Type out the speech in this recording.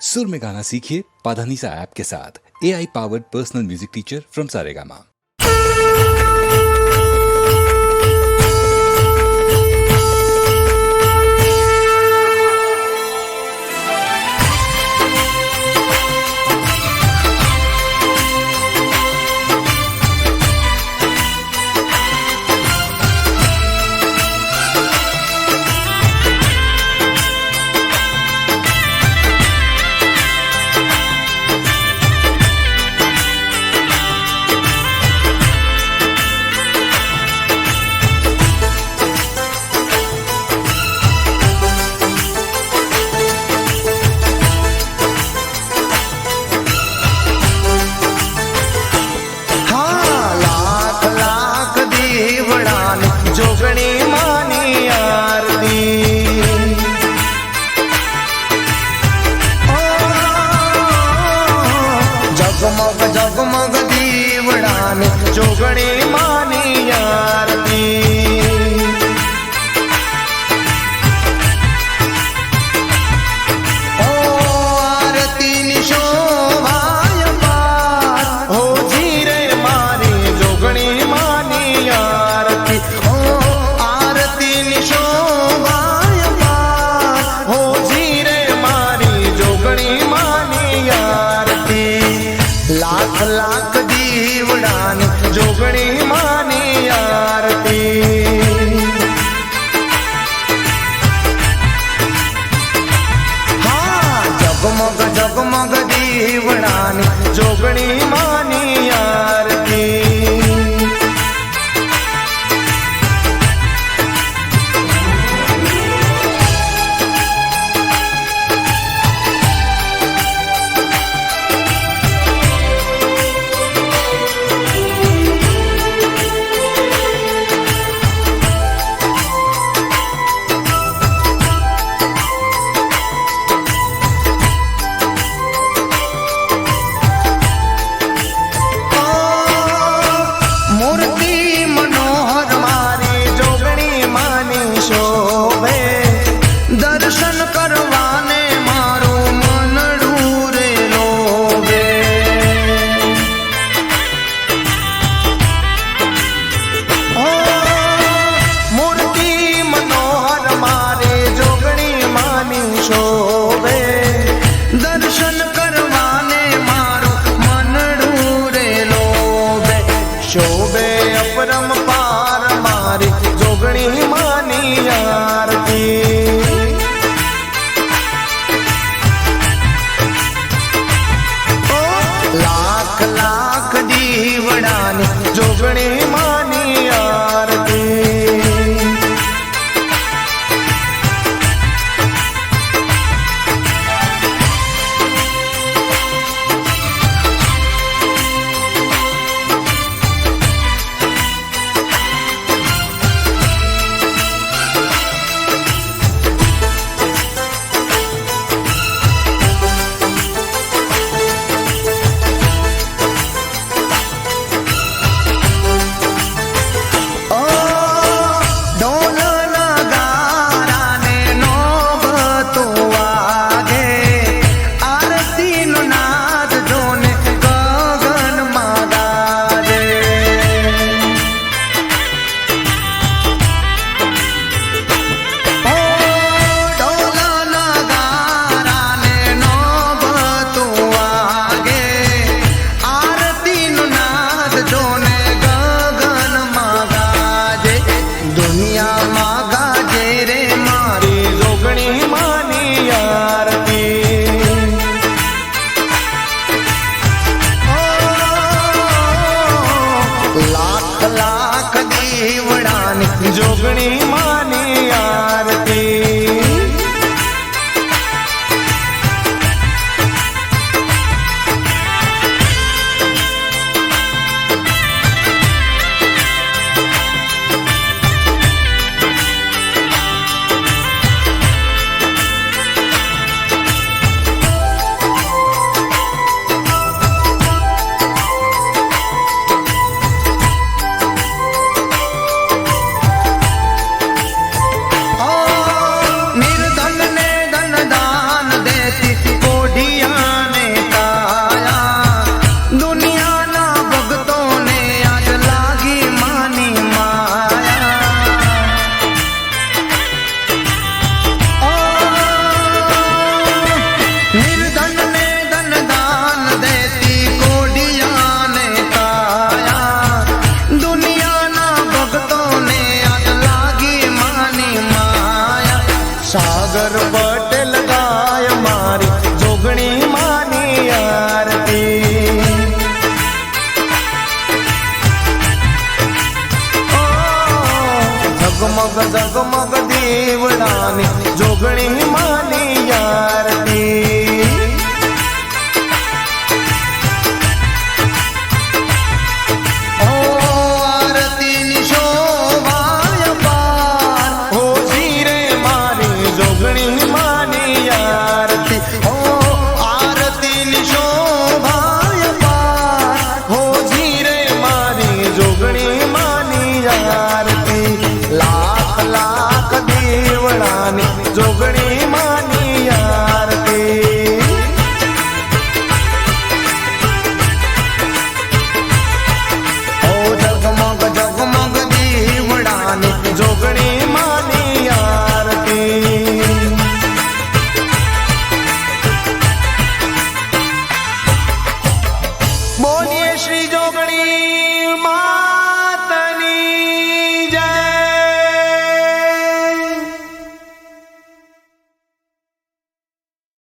सुर में गाना सीखिए पाधानीसा ऐप के साथ। AI powered personal music teacher from Saregama. जोगणी मानी आरती जगमग जगमग दीवड़ान जोगणी मानी आरती आरती निशोभाय पार हो जीरे मारी जोगणी मानी आरती लाख लाख दीवड़ान जोगणी मानी आरती हाँ जगमग जगमग दीवड़ान जोगणी मानी आरती જગમગ દીવડાની જોગણી માની આરતી ઓ આરતીની શોભાય પાર હો જીરે મારી જોગણી માની આરતી ઓ આરતીની શોભાય પાર હો જીરે મારી જોગણી માની આરતી લાખ લાખ દીવડાની જોગણી માની આરતી ઓ જગમગ જગમગ દીવડાની જોગણી માની આરતી બોલીએ શ્રી જોગણી